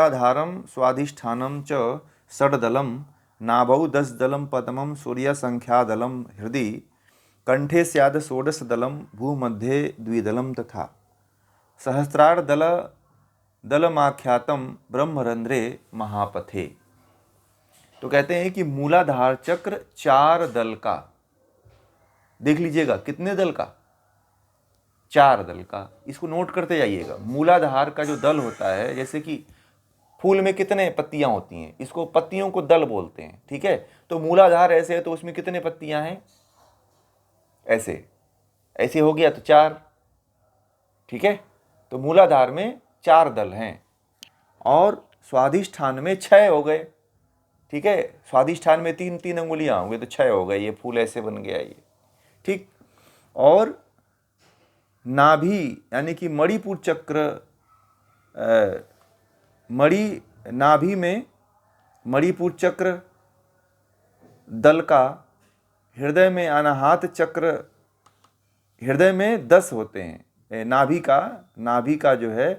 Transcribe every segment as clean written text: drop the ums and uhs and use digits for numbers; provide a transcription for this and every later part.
मूलाधारम स्वाधिष्ठानम च षड्दलम नाभौ 10 दलम पद्मम सूर्य संख्यादलम हृदि कंठे स्याद षोडश दलम भूमध्ये द्विदलम तथा सहस्रार दल दलमाख्यातम ब्रह्मरंध्रे महापथे। तो कहते हैं कि मूलाधार चक्र 4 दल का, देख लीजिएगा कितने दल का, 4 दल का। इसको नोट करते जाइएगा। मूलाधार का जो दल होता है, जैसे कि फूल में कितने पत्तियां होती हैं, इसको पत्तियों को दल बोलते हैं, ठीक है। तो मूलाधार ऐसे है तो उसमें कितने पत्तियां हैं, ऐसे ऐसे हो गया तो 4, ठीक है। तो मूलाधार में 4 दल हैं और स्वाधिष्ठान में 6 हो गए, ठीक है। स्वाधिष्ठान में 3-3 अंगुलियां होंगे तो 6 हो गए, ये फूल ऐसे बन गया ये, ठीक। और नाभि यानी कि मणिपुर चक्र, नाभि में मणिपुर चक्र दल का, हृदय में अनाहत चक्र, हृदय में 10 होते हैं। नाभि का जो है,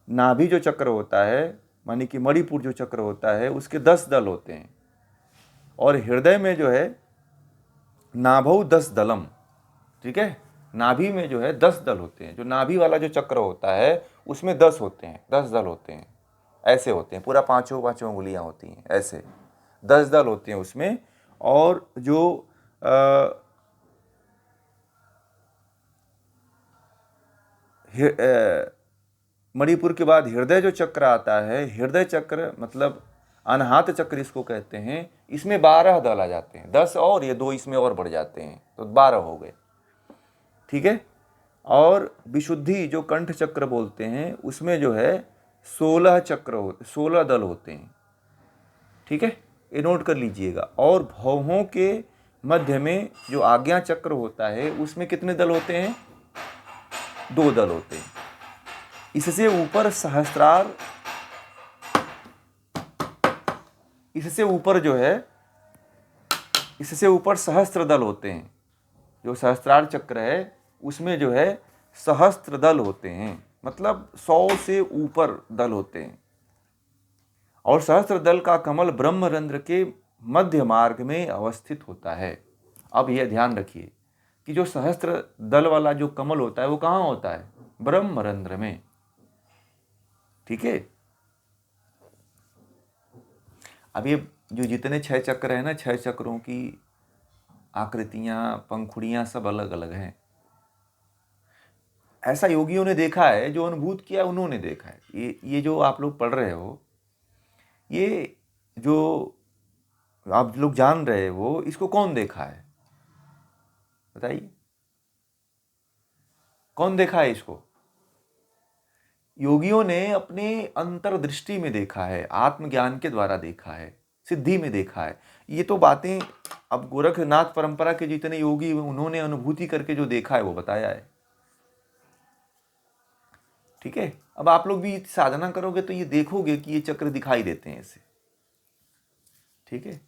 नाभि जो चक्र होता है मानी कि मणिपुर जो चक्र होता है उसके 10 दल होते हैं। और हृदय में जो है नाभौ 10 दलम, ठीक है। नाभि में जो है 10 दल होते हैं। जो नाभि वाला जो चक्र होता है उसमें 10 होते हैं, 10 दल होते हैं, ऐसे होते हैं। पूरा पांचों अंगुलियां होती हैं, ऐसे 10 दल होते हैं उसमें। और जो मणिपुर के बाद हृदय जो चक्र आता है, हृदय चक्र मतलब अनाहत चक्र इसको कहते हैं, इसमें 12 दल आ जाते हैं। 10 और ये 2 इसमें और बढ़ जाते हैं तो 12 हो गए, ठीक है। और विशुद्धि जो कंठ चक्र बोलते हैं उसमें जो है 16 दल होते हैं, ठीक है। ये नोट कर लीजिएगा। और भौहों के मध्य में जो आज्ञा चक्र होता है उसमें कितने दल होते हैं, 2 दल होते हैं। इससे ऊपर सहस्त्रार, इससे ऊपर जो है, इससे ऊपर सहस्त्र दल होते हैं। जो सहस्त्रार चक्र है उसमें जो है सहस्त्र दल होते हैं, मतलब 100 से ऊपर दल होते हैं। और सहस्त्र दल का कमल ब्रह्मरंध्र के मध्य मार्ग में अवस्थित होता है। अब यह ध्यान रखिए कि जो सहस्त्र दल वाला जो कमल होता है वो कहाँ होता है, ब्रह्मरंध्र में, ठीक है। अब ये जो जितने 6 चक्र है ना, 6 चक्रों की आकृतियां, पंखुड़ियां सब अलग अलग हैं। ऐसा योगियों ने देखा है, जो अनुभूत किया उन्होंने देखा है। ये जो आप लोग पढ़ रहे हो, ये जो आप लोग जान रहे हो, इसको कौन देखा है बताइए, कौन देखा है इसको? योगियों ने अपने अंतर्दृष्टि में देखा है, आत्मज्ञान के द्वारा देखा है, सिद्धि में देखा है। ये तो बातें अब गोरखनाथ परंपरा के जितने योगी उन्होंने अनुभूति करके जो देखा है वो बताया है, ठीक है। अब आप लोग भी साधना करोगे तो ये देखोगे कि ये चक्र दिखाई देते हैं ऐसे, ठीक है।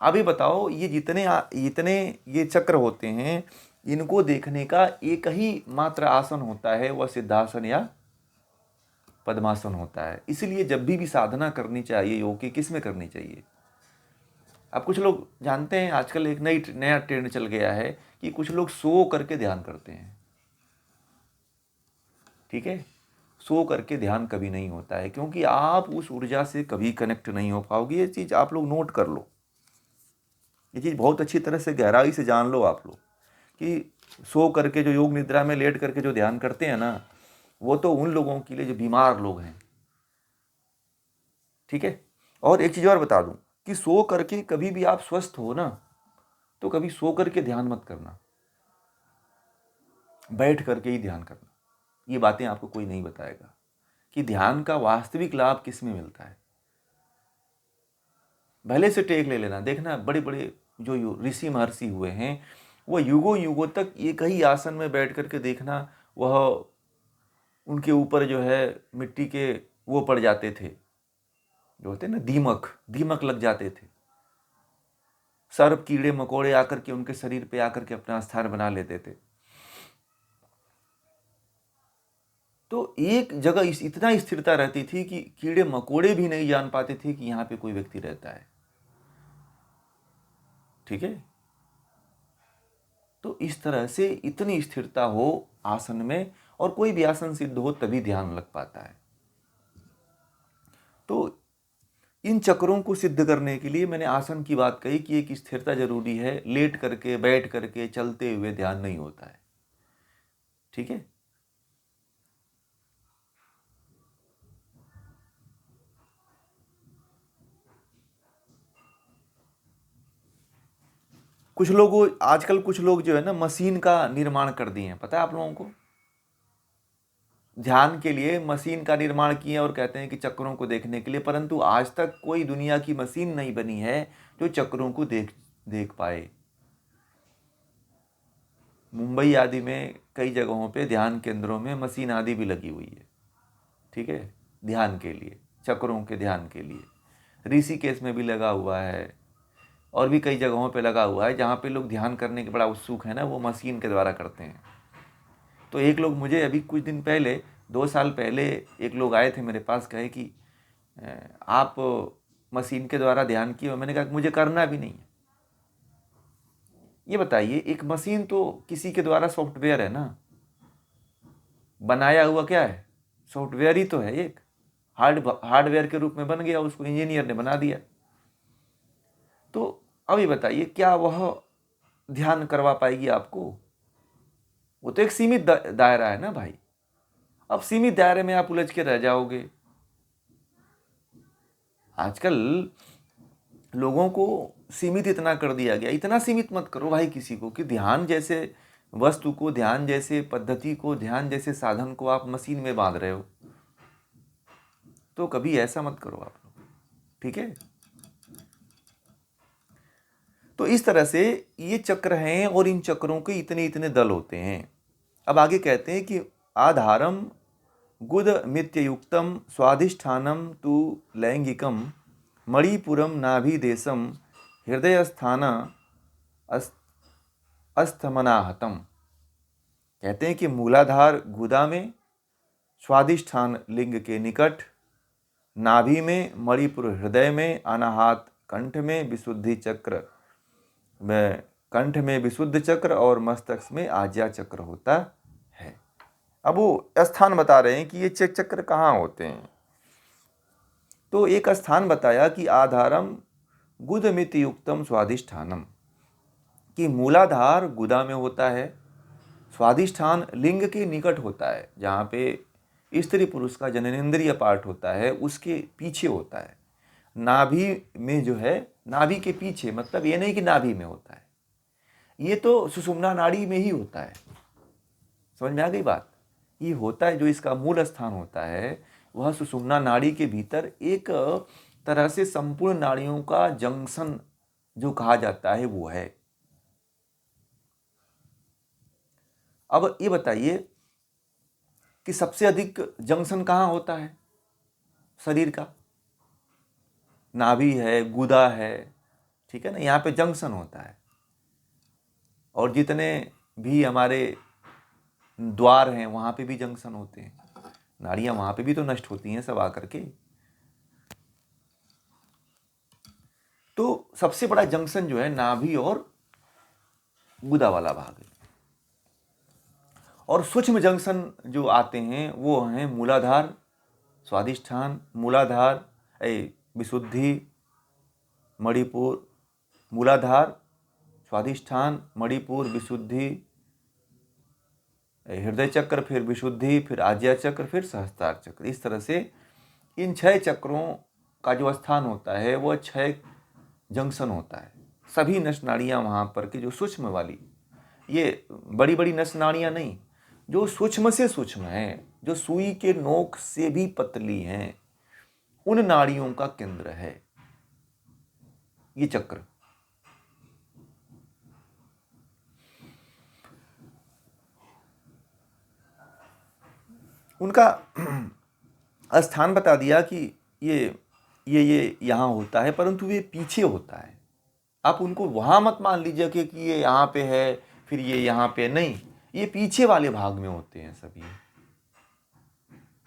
अभी बताओ, ये जितने ये चक्र होते हैं, इनको देखने का एक ही मात्र आसन होता है, वह सिद्धासन या पद्मासन होता है। इसलिए जब भी साधना करनी चाहिए योग की, किस में करनी चाहिए? अब कुछ लोग जानते हैं, आजकल एक नया ट्रेंड चल गया है कि कुछ लोग सो करके ध्यान करते हैं, ठीक है। सो करके ध्यान कभी नहीं होता है, क्योंकि आप उस ऊर्जा से कभी कनेक्ट नहीं हो पाओगे। ये चीज़ आप लोग नोट कर लो, ये चीज़ बहुत अच्छी तरह से गहराई से जान लो आप लोग कि सो करके जो योग निद्रा में लेट करके जो ध्यान करते हैं ना, वो तो उन लोगों के लिए जो बीमार लोग हैं, ठीक है। और एक चीज़ और बता दूं कि सो करके कभी भी आप स्वस्थ हो ना, तो कभी सो करके ध्यान मत करना, बैठ करके ही ध्यान करना। ये बातें आपको कोई नहीं बताएगा कि ध्यान का वास्तविक लाभ किस में मिलता है। भले से टेक ले लेना, देखना बड़े बड़े जो ऋषि महर्षि हुए हैं, वो युगों युगों तक एक ही आसन में बैठ करके देखना, वह उनके ऊपर जो है मिट्टी के वो पड़ जाते थे, जो होते हैं ना दीमक लग जाते थे। सर्प कीड़े मकोड़े आकर के उनके शरीर पे आकर के अपना स्थान बना लेते थे। तो एक जगह इतना स्थिरता रहती थी कि कीड़े मकोड़े भी नहीं जान पाते थे कि यहाँ पे कोई व्यक्ति रहता है। ठीक है। तो इस तरह से इतनी स्थिरता हो आसन में, और कोई भी आसन सिद्ध हो तभी ध्यान लग पाता है। तो इन चक्रों को सिद्ध करने के लिए मैंने आसन की बात कही कि एक स्थिरता जरूरी है। लेट करके, बैठ करके, चलते हुए ध्यान नहीं होता है। ठीक है। आजकल कुछ लोग जो है ना, मशीन का निर्माण कर दिए हैं। पता है आप लोगों को? ध्यान के लिए मशीन का निर्माण किए और कहते हैं कि चक्रों को देखने के लिए, परंतु आज तक कोई दुनिया की मशीन नहीं बनी है जो चक्रों को देख पाए। मुंबई आदि में कई जगहों पे ध्यान केंद्रों में मशीन आदि भी लगी हुई है। ठीक है। ध्यान के लिए, चक्रों के ध्यान के लिए ऋषिकेश में भी लगा हुआ है, और भी कई जगहों पे लगा हुआ है जहाँ पे लोग ध्यान करने के बड़ा उत्सुक है ना, वो मशीन के द्वारा करते हैं। तो एक लोग मुझे अभी कुछ दिन पहले, 2 साल पहले, एक लोग आए थे मेरे पास, कहे कि आप मशीन के द्वारा ध्यान किए। मैंने कहा कि मुझे करना भी नहीं है। ये बताइए, एक मशीन तो किसी के द्वारा सॉफ्टवेयर है ना, बनाया हुआ क्या है? सॉफ्टवेयर ही तो है। एक हार्डवेयर के रूप में बन गया, उसको इंजीनियर ने बना दिया। तो अब ये बताइए, क्या वह ध्यान करवा पाएगी आपको? वो तो एक सीमित दायरा है ना भाई। अब सीमित दायरे में आप उलझ के रह जाओगे। आजकल लोगों को सीमित इतना कर दिया गया। इतना सीमित मत करो भाई किसी को कि ध्यान जैसे वस्तु को, ध्यान जैसे पद्धति को, ध्यान जैसे साधन को आप मशीन में बांध रहे हो। तो कभी ऐसा मत करो आप लोग। ठीक है। तो इस तरह से ये चक्र हैं, और इन चक्रों के इतने इतने दल होते हैं। अब आगे कहते हैं कि आधारम गुद मित्ययुक्तम स्वाधिष्ठानम तु लैंगिकम मणिपुरम नाभिदेशम हृदय स्थान अस्थमनाहतम। कहते हैं कि मूलाधार गुदा में, स्वाधिष्ठान लिंग के निकट, नाभि में, मणिपुर हृदय में, अनाहत कंठ में, विशुद्धि चक्र में, कंठ में विशुद्ध चक्र, और मस्तक में आज्ञा चक्र होता है। अब वो स्थान बता रहे हैं कि ये चक्र कहाँ होते हैं। तो एक स्थान बताया कि आधारम गुदमित युक्तम स्वाधिष्ठानम, कि मूलाधार गुदा में होता है, स्वाधिष्ठान लिंग के निकट होता है, जहाँ पे स्त्री पुरुष का जननेंद्रिय पार्ट होता है उसके पीछे होता है। नाभि में जो है, नाभि के पीछे, मतलब ये नहीं कि नाभि में होता है, ये तो सुषुम्ना नाड़ी में ही होता है। समझ में आ गई बात? ये होता है, जो इसका मूल स्थान होता है वह सुषुम्ना नाड़ी के भीतर एक तरह से संपूर्ण नाड़ियों का जंक्शन जो कहा जाता है वो है। अब ये बताइए कि सबसे अधिक जंक्शन कहाँ होता है शरीर का? नाभि है, गुदा है, ठीक है ना, यहाँ पे जंक्शन होता है। और जितने भी हमारे द्वार हैं वहाँ पे भी जंक्शन होते हैं। नाड़ियाँ वहाँ पे भी तो नष्ट होती हैं सब आकर के। तो सबसे बड़ा जंक्शन जो है नाभि और गुदा वाला भाग है। और सूक्ष्म जंक्शन जो आते हैं वो हैं मूलाधार, स्वाधिष्ठान, मूलाधार, विशुद्धि, मणिपुर, मूलाधार, स्वाधिष्ठान, मणिपुर, विशुद्धि, हृदय चक्र, फिर विशुद्धि, फिर आज्ञा चक्र, फिर सहस्त्रार चक्र। इस तरह से इन 6 चक्रों का जो स्थान होता है वह 6 जंक्शन होता है। सभी नस नाड़ियाँ वहाँ पर की जो सूक्ष्म वाली, ये बड़ी बड़ी नस नाड़ियाँ नहीं, जो सूक्ष्म से सूक्ष्म हैं, जो सुई के नोक से भी पतली हैं, उन नाड़ियों का केंद्र है ये चक्र। उनका स्थान बता दिया कि ये यहाँ होता है, परंतु ये पीछे होता है। आप उनको वहाँ मत मान लीजिए कि ये यहाँ पे है फिर ये यहाँ पे नहीं, ये पीछे वाले भाग में होते हैं सभी।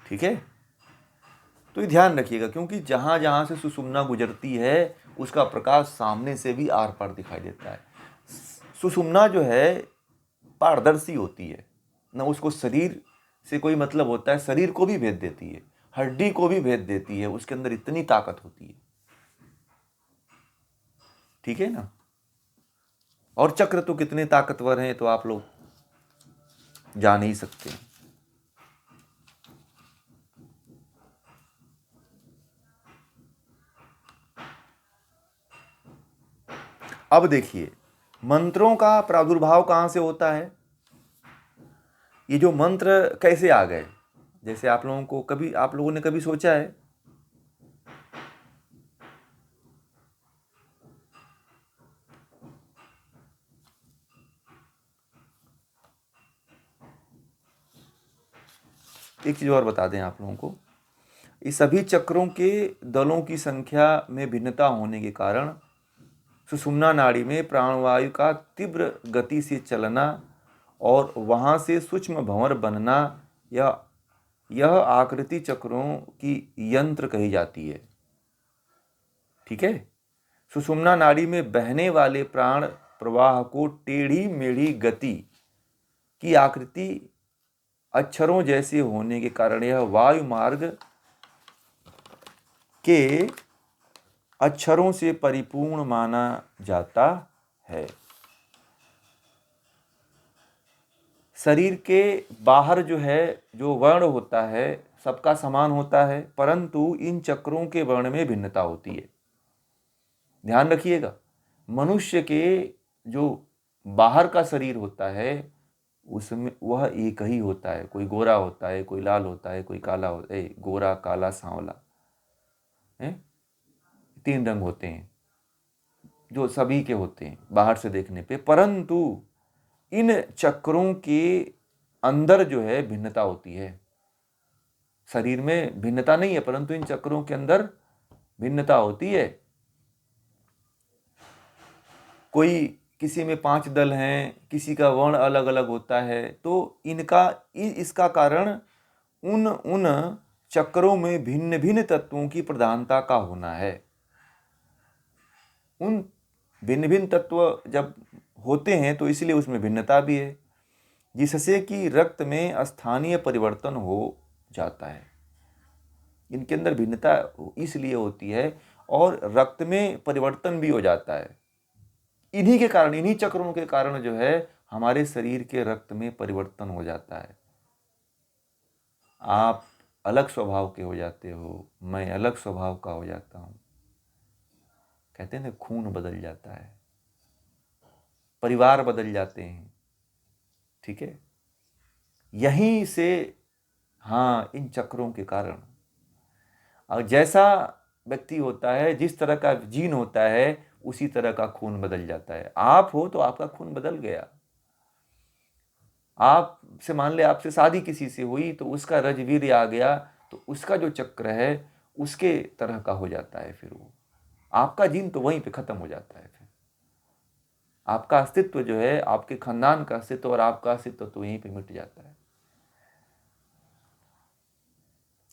ठीक है, तो ये ध्यान रखिएगा, क्योंकि जहाँ जहाँ से सुषुम्ना गुजरती है उसका प्रकाश सामने से भी आर पार दिखाई देता है। सुषुम्ना जो है पारदर्शी होती है, ना उसको शरीर से कोई मतलब होता है, शरीर को भी भेद देती है, हड्डी को भी भेद देती है, उसके अंदर इतनी ताकत होती है। ठीक है ना। और चक्र तो कितने ताकतवर हैं तो आप लोग जान ही सकते हैं। अब देखिए मंत्रों का प्रादुर्भाव कहाँ से होता है, ये जो मंत्र कैसे आ गए, जैसे आप लोगों ने कभी सोचा है? एक चीज और बता दें आप लोगों को, इस सभी चक्रों के दलों की संख्या में भिन्नता होने के कारण सुषुम्ना नाड़ी में प्राणवायु का तीव्र गति से चलना और वहां से सूक्ष्म भंवर बनना, यह आकृति चक्रों की यंत्र कही जाती है। ठीक है, सुषुम्ना नाड़ी में बहने वाले प्राण प्रवाह को टेढ़ी मेढ़ी गति की आकृति अक्षरों जैसे होने के कारण यह वायु मार्ग के अक्षरों से परिपूर्ण माना जाता है। शरीर के बाहर जो है जो वर्ण होता है सबका समान होता है, परंतु इन चक्रों के वर्ण में भिन्नता होती है। ध्यान रखिएगा, मनुष्य के जो बाहर का शरीर होता है उसमें वह एक ही होता है, कोई गोरा होता है, कोई लाल होता है, कोई काला होता है, गोरा काला सांवला है, 3 रंग होते हैं जो सभी के होते हैं बाहर से देखने पे, परंतु इन चक्रों के अंदर जो है भिन्नता होती है। शरीर में भिन्नता नहीं है, परंतु इन चक्रों के अंदर भिन्नता होती है। कोई किसी में 5 दल हैं, किसी का वर्ण अलग अलग होता है, तो इसका कारण उन चक्रों में भिन्न भिन्न तत्वों की प्रधानता का होना है। उन भिन्न भिन्न तत्व जब होते हैं तो इसलिए उसमें भिन्नता भी है, जिससे कि रक्त में स्थानीय परिवर्तन हो जाता है। इनके अंदर भिन्नता इसलिए होती है और रक्त में परिवर्तन भी हो जाता है। इन्हीं के कारण, इन्हीं चक्रों के कारण जो है हमारे शरीर के रक्त में परिवर्तन हो जाता है। आप अलग स्वभाव के हो जाते हो, मैं अलग स्वभाव का हो जाता हूं। कहते हैं ना, खून बदल जाता है, परिवार बदल जाते हैं। ठीक है, यहीं से, हाँ, इन चक्रों के कारण। और जैसा व्यक्ति होता है, जिस तरह का जीन होता है, उसी तरह का खून बदल जाता है। आप हो तो आपका खून बदल गया। आपसे मान ले आपसे शादी किसी से हुई तो उसका रजवीर्य आ गया, तो उसका जो चक्र है उसके तरह का हो जाता है। फिर वो आपका जीन तो वहीं पे खत्म हो जाता है। फिर आपका अस्तित्व जो है, आपके खानदान का अस्तित्व और आपका अस्तित्व तो यहीं पे मिट जाता है।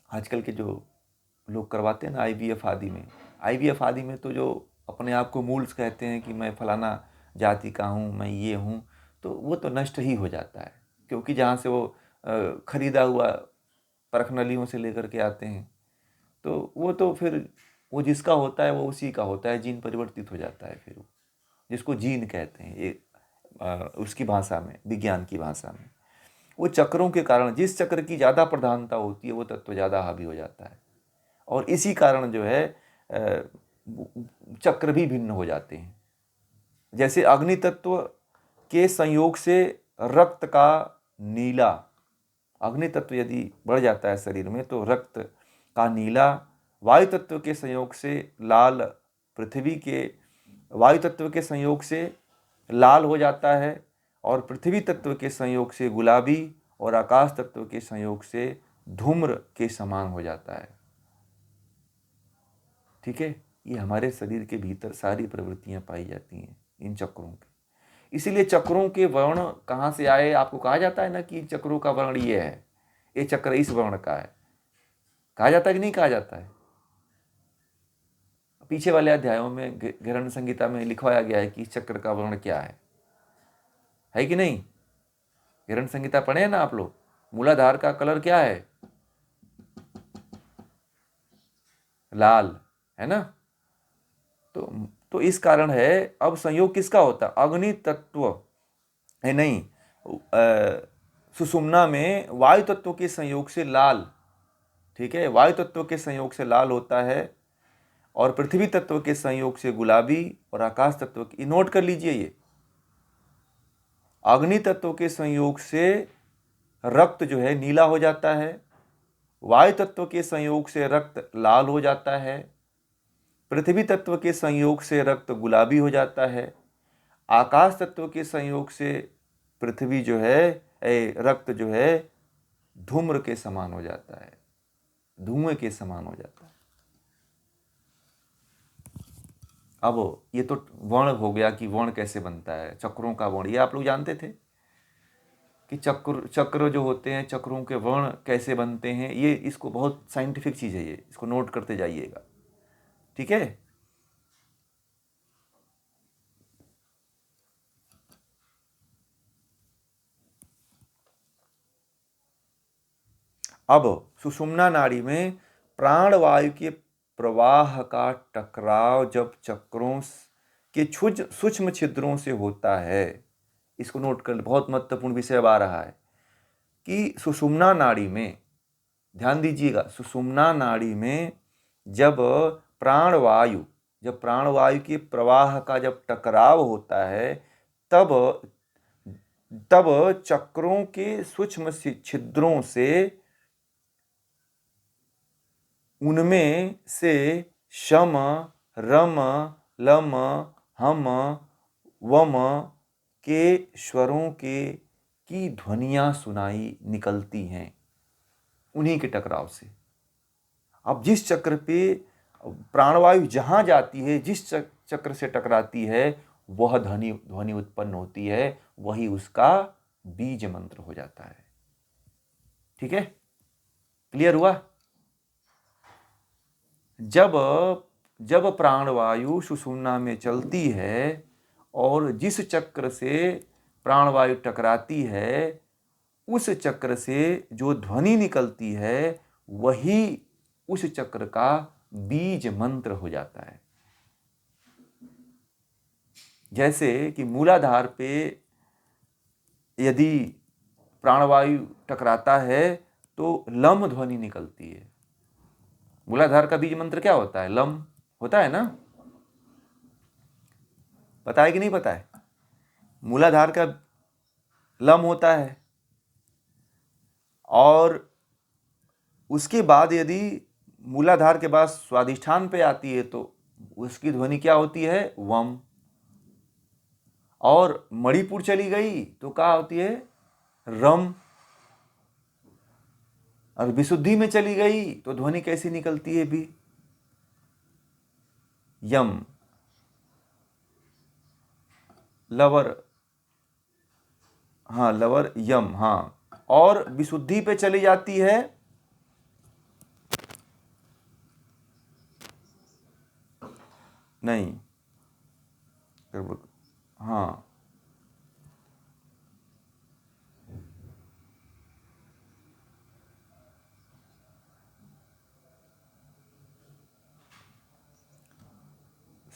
आजकल के जो लोग करवाते हैं ना आईवीएफ आदि में, आईवीएफ आदि में तो जो अपने आप को मूल्स कहते हैं कि मैं फलाना जाति का हूँ, मैं ये हूँ, तो वो तो नष्ट ही हो जाता है। क्योंकि जहाँ से वो खरीदा हुआ परखनलियों से लेकर के आते हैं, तो वो तो फिर वो जिसका होता है वो उसी का होता है, जीन परिवर्तित हो जाता है। फिर वो जिसको जीन कहते हैं, ये उसकी भाषा में, विज्ञान की भाषा में, वो चक्रों के कारण, जिस चक्र की ज़्यादा प्रधानता होती है वो तत्व ज़्यादा हावी हो जाता है। और इसी कारण जो है चक्र भी भिन्न हो जाते हैं। जैसे अग्नि तत्व के संयोग से रक्त का नीला, अग्नि तत्व यदि बढ़ जाता है शरीर में तो रक्त का नीला, वायु तत्व के संयोग से लाल, पृथ्वी के वायु तत्व के संयोग से लाल हो जाता है, और पृथ्वी तत्व के संयोग से गुलाबी, और आकाश तत्व के संयोग से धूम्र के समान हो जाता है। ठीक है, ये हमारे शरीर के भीतर सारी प्रवृत्तियां पाई जाती हैं इन चक्रों की। इसीलिए चक्रों के वर्ण कहाँ से आए, आपको कहा जाता है ना कि चक्रों का वर्ण ये है, ये चक्र इस वर्ण का है, कहा जाता है कि नहीं कहा जाता है? पीछे वाले अध्यायों में घृण संहिता में लिखवाया गया है कि इस चक्र का वर्ण क्या है कि नहीं? घृण संहिता पढ़े हैं ना आप लोग? मूलाधार का कलर क्या है? लाल, है ना? तो इस कारण है। अब संयोग किसका होता है? अग्नि तत्व है नहीं, सुषुम्ना में वायु तत्व के संयोग से लाल, ठीक है, वायु तत्व के संयोग से लाल होता है, और पृथ्वी तत्व के संयोग से गुलाबी, और आकाश तत्व की, नोट कर लीजिए ये, अग्नि तत्व के संयोग से रक्त जो है नीला हो जाता है, वायु तत्व के संयोग से रक्त लाल हो जाता है, पृथ्वी तत्व के संयोग से रक्त गुलाबी हो जाता है, आकाश तत्व के संयोग से पृथ्वी जो है रक्त जो है धूम्र के समान हो जाता है, धुएं के समान हो जाता है। अब ये तो वर्ण हो गया कि वर्ण कैसे बनता है, चक्रों का वर्ण, ये आप लोग जानते थे कि चक्र जो होते हैं, चक्रों के वर्ण कैसे बनते हैं। ये इसको बहुत साइंटिफिक चीज़ है, ये इसको नोट करते जाइएगा, ठीक है। अब सुषुम्ना नाड़ी में प्राणवायु के प्रवाह का टकराव जब चक्रों के सूक्ष्म छिद्रों से होता है, इसको नोट कर, बहुत महत्वपूर्ण विषय अब आ रहा है कि सुषुम्ना नाड़ी में, ध्यान दीजिएगा, सुषुम्ना नाड़ी में जब प्राणवायु के प्रवाह का जब टकराव होता है, तब चक्रों के सूक्ष्म छिद्रों से, उनमें से शम, रम, लम, हम, वम के स्वरों की ध्वनियां सुनाई निकलती हैं, उन्हीं के टकराव से। अब जिस चक्र पे प्राणवायु जहां जाती है, जिस चक्र से टकराती है, वह ध्वनि उत्पन्न होती है, वही उसका बीज मंत्र हो जाता है। ठीक है, क्लियर हुआ? जब प्राणवायु सुषुम्ना में चलती है और जिस चक्र से प्राणवायु टकराती है, उस चक्र से जो ध्वनि निकलती है, वही उस चक्र का बीज मंत्र हो जाता है। जैसे कि मूलाधार पे यदि प्राणवायु टकराता है तो लम ध्वनि निकलती है। मूलाधार का बीज मंत्र क्या होता है? लम होता है ना? पता है कि नहीं पता है? मूलाधार का लम होता है, और उसके बाद यदि मूलाधार के बाद स्वादिष्ठान पे आती है तो उसकी ध्वनि क्या होती है? वम। और मणिपुर चली गई तो क्या होती है? रम। और विशुद्धि में चली गई तो ध्वनि कैसी निकलती है भी? यम। लवर, हाँ लवर यम, हाँ। और विशुद्धि पे चली जाती है नहीं, हाँ,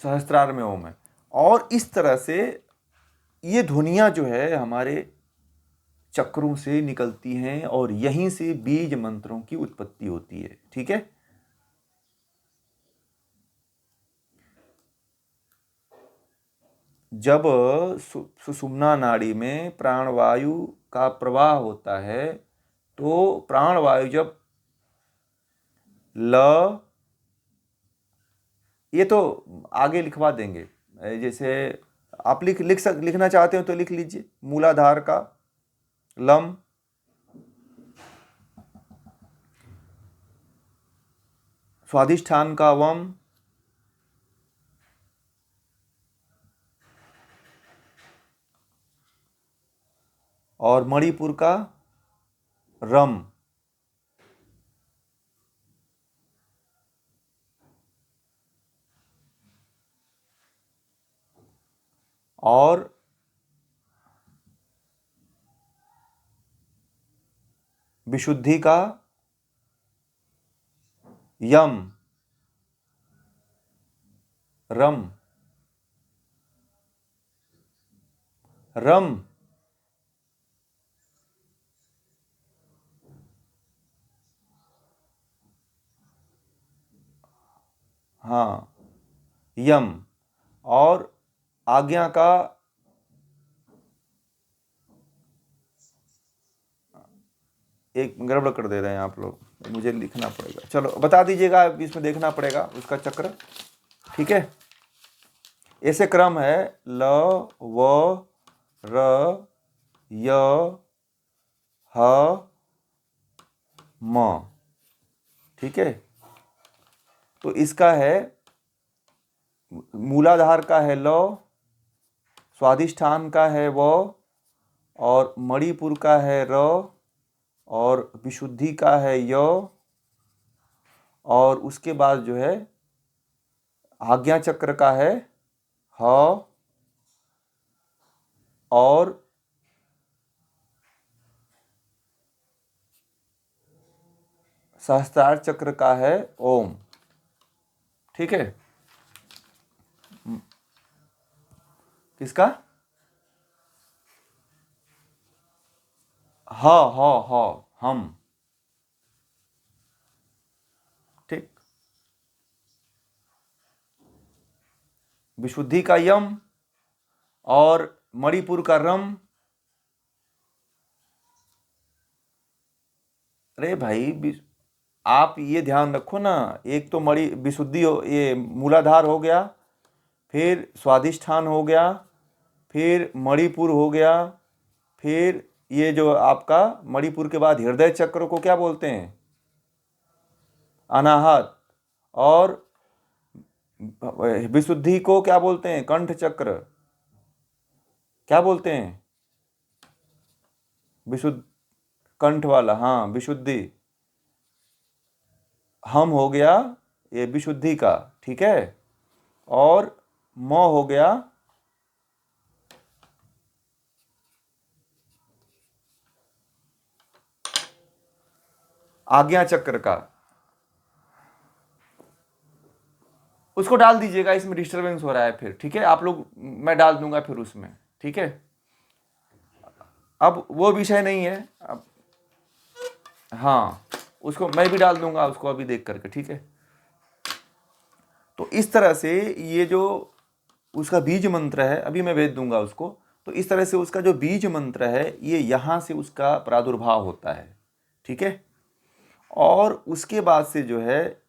सहस्त्रार में ओम है। और इस तरह से ये ध्वनियां जो है हमारे चक्रों से निकलती हैं, और यहीं से बीज मंत्रों की उत्पत्ति होती है। ठीक है, जब सुषुम्ना नाड़ी में प्राणवायु का प्रवाह होता है, तो प्राणवायु जब ल, ये तो आगे लिखवा देंगे, जैसे आप लिखना चाहते हो तो लिख लीजिए। मूलाधार का लम, स्वादिष्ठान का वम, और मणिपुर का रम। और विशुद्धि का यम रम रम हाँ यम और आज्ञा का एक गड़बड़ कर दे रहे हैं आप लोग, मुझे लिखना पड़ेगा, चलो बता दीजिएगा, इसमें देखना पड़ेगा उसका चक्र। ठीक है, ऐसे क्रम है ल व र य ह म। ठीक है, तो इसका है मूलाधार का है ल, स्वादिष्ठान का है व, और मणिपुर का है र, और विशुद्धि का है य, और उसके बाद जो है आज्ञा चक्र का है ह, और सहस्त्रार चक्र का है ओम। ठीक है, किसका ह हम। ठीक, विशुद्धि का यम और मणिपुर का रम। अरे भाई आप ये ध्यान रखो ना, एक तो मणि विशुद्धि हो, ये मूलाधार हो गया, फिर स्वादिष्ठान हो गया, फिर मणिपुर हो गया, फिर ये जो आपका मणिपुर के बाद हृदय चक्र को क्या बोलते हैं, अनाहत, और विशुद्धि को क्या बोलते हैं, कंठ चक्र। क्या बोलते हैं, विशुद्ध कंठ वाला, हाँ विशुद्धि। हम हो गया ये विशुद्धि का। ठीक है, और म हो गया आज्ञा चक्र का। उसको डाल दीजिएगा, इसमें डिस्टरबेंस हो रहा है फिर। ठीक है, आप लोग, मैं डाल दूंगा फिर उसमें। ठीक है, अब वो विषय नहीं है अब, हाँ उसको मैं भी डाल दूंगा उसको अभी देख करके। ठीक है, तो इस तरह से ये जो उसका बीज मंत्र है, अभी मैं भेज दूंगा उसको, तो इस तरह से उसका जो बीज मंत्र है ये यहाँ से उसका प्रादुर्भाव होता है। ठीक है, और उसके बाद से जो है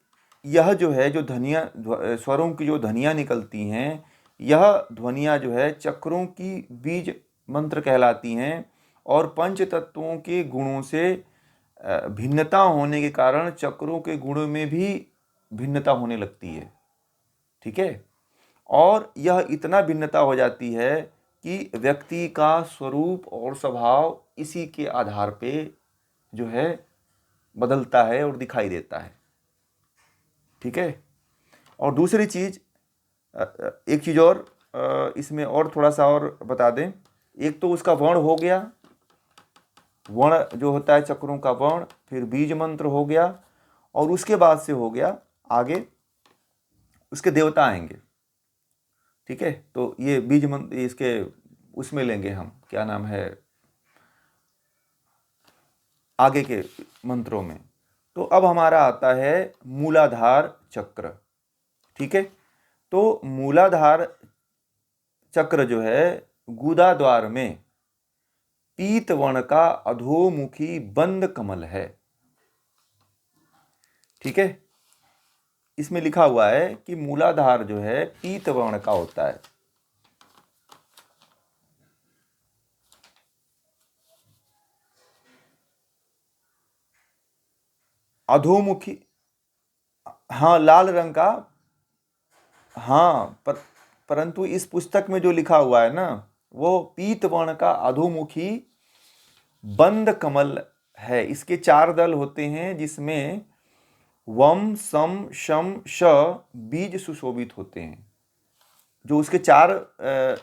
यह जो है जो ध्वनियाँ स्वरों की जो ध्वनियाँ निकलती हैं, यह ध्वनियाँ जो है चक्रों की बीज मंत्र कहलाती हैं, और पंच तत्वों के गुणों से भिन्नता होने के कारण चक्रों के गुणों में भी भिन्नता होने लगती है। ठीक है, और यह इतना भिन्नता हो जाती है कि व्यक्ति का स्वरूप और स्वभाव इसी के आधार पे जो है बदलता है और दिखाई देता है। ठीक है, और दूसरी चीज, एक चीज और इसमें और थोड़ा सा और बता दें। एक तो उसका वर्ण हो गया, वर्ण जो होता है चक्रों का वर्ण, फिर बीज मंत्र हो गया, और उसके बाद से हो गया आगे उसके देवता आएंगे। ठीक है, तो ये बीज मंत्र इसके उसमें लेंगे हम, क्या नाम है, आगे के मंत्रों में। तो अब हमारा आता है मूलाधार चक्र। ठीक है, तो मूलाधार चक्र जो है गुदा द्वार में पीत वर्ण का अधोमुखी बंद कमल है। ठीक है, इसमें लिखा हुआ है कि मूलाधार जो है पीत वर्ण का होता है। अधोमुखी, हाँ लाल रंग का, हाँ परंतु इस पुस्तक में जो लिखा हुआ है ना, वो पीत वर्ण का अधोमुखी बंद कमल है। इसके 4 दल होते हैं, जिसमें वम सम शम श बीज सुशोभित होते हैं। जो उसके चार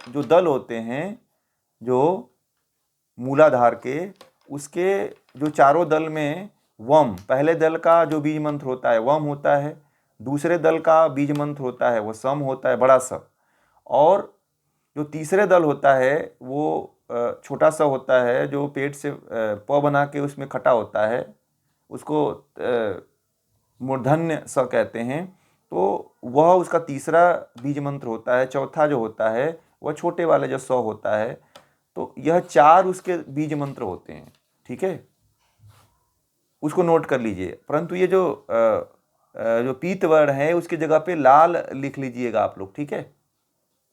जो दल होते हैं, जो मूलाधार के, उसके जो चारों दल में वम, पहले दल का जो बीज मंत्र होता है वम होता है, दूसरे दल का बीज मंत्र होता है वो सम होता है, बड़ा स, और जो तीसरे दल होता है वो छोटा सा होता है, जो पेट से प बना के उसमें खटा होता है, उसको मूर्धन्य स कहते हैं। तो वह उसका तीसरा बीज मंत्र होता है। चौथा जो होता है वह छोटे वाले जो स होता है। तो यह चार उसके बीज मंत्र होते हैं, ठीक है, उसको नोट कर लीजिए। परंतु ये जो पीत वर्ण है उसकी जगह पे लाल लिख लीजिएगा आप लोग, ठीक है।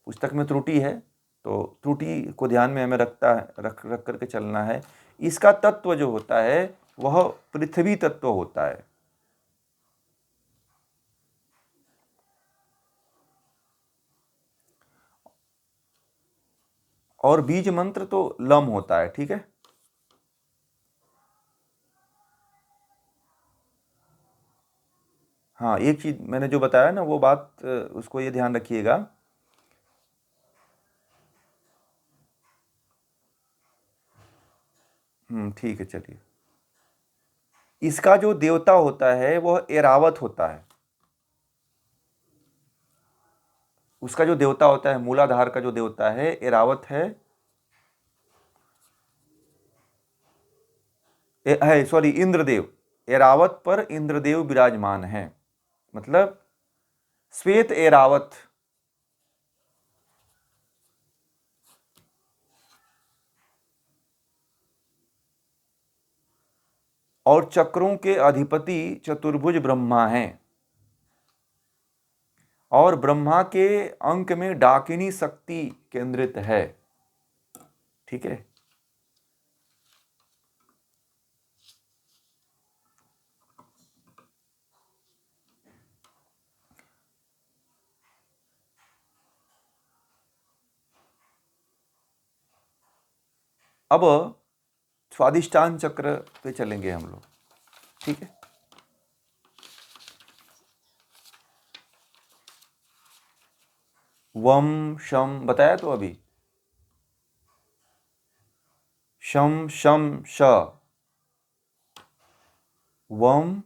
पुस्तक में त्रुटि है, तो त्रुटि को ध्यान में हमें रख करके चलना है। इसका तत्व जो होता है वह पृथ्वी तत्व होता है। और बीज मंत्र तो लम होता है, ठीक है। हाँ, एक चीज मैंने जो बताया ना वो बात उसको ये ध्यान रखिएगा। ठीक है, चलिए। इसका जो देवता होता है वह एरावत होता है। उसका जो देवता होता है, मूलाधार का जो देवता है एरावत है सॉरी, इंद्रदेव। एरावत पर इंद्रदेव विराजमान है, मतलब श्वेत एरावत। और चक्रों के अधिपति चतुर्भुज ब्रह्मा हैं। और ब्रह्मा के अंक में डाकिनी शक्ति केंद्रित है, ठीक है। अब स्वादिष्टान चक्र पे चलेंगे हम लोग, ठीक है। वम शम बताया तो अभी, शम शम श, वम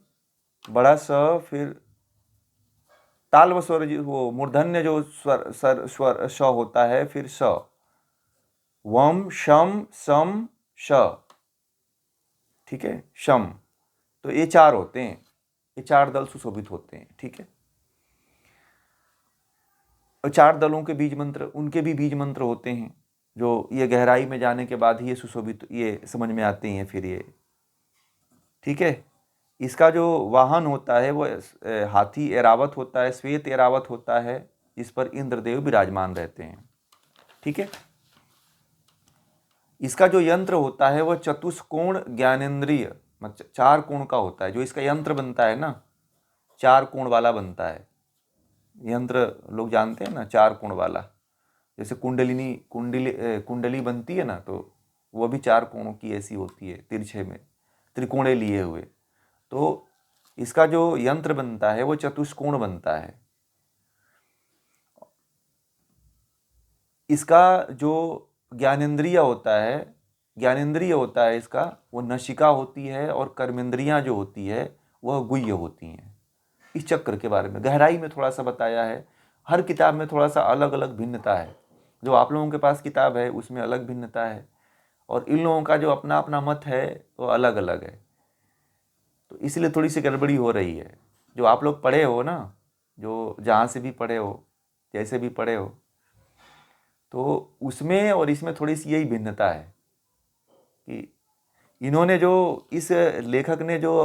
बड़ा स, फिर ताल व स्वर वो मूर्धन्य जो स्वर श होता है, फिर स, वम शम सम श, ठीक है, शम। तो ये चार होते हैं, ये चार दल सुशोभित होते हैं, ठीक है। और चार दलों के बीज मंत्र, उनके भी बीज मंत्र होते हैं, जो ये गहराई में जाने के बाद ही ये सुशोभित, ये समझ में आते हैं फिर ये, ठीक है। इसका जो वाहन होता है वो हाथी एरावत होता है, श्वेत एरावत होता है, इस पर इंद्रदेव विराजमान रहते हैं, ठीक है। इसका जो यंत्र होता है वह चतुष्कोण ज्ञानेंद्रिय, मतलब चार कोण का होता है। जो इसका यंत्र बनता है ना, चार कोण वाला बनता है यंत्र, लोग जानते हैं ना, चार कोण वाला। जैसे कुंडली बनती है ना, तो वह भी चार कोणों की ऐसी होती है, तिरछे में त्रिकोणे लिए हुए। तो इसका जो यंत्र बनता है वो चतुष्कोण बनता है। इसका जो ज्ञानेंद्रिय होता है, इसका, वो नशिका होती है, और कर्मेंद्रियां जो होती है वह गुह्य होती हैं। इस चक्र के बारे में गहराई में थोड़ा सा बताया है। हर किताब में थोड़ा सा अलग अलग भिन्नता है। जो आप लोगों के पास किताब है उसमें अलग भिन्नता है, और इन लोगों का जो अपना अपना मत है वो अलग अलग है। तो इसलिए थोड़ी सी गड़बड़ी हो रही है। जो आप लोग पढ़े हो ना, जो जहाँ से भी पढ़े हो, जैसे भी पढ़े हो, तो उसमें और इसमें थोड़ी सी यही भिन्नता है कि इन्होंने जो, इस लेखक ने जो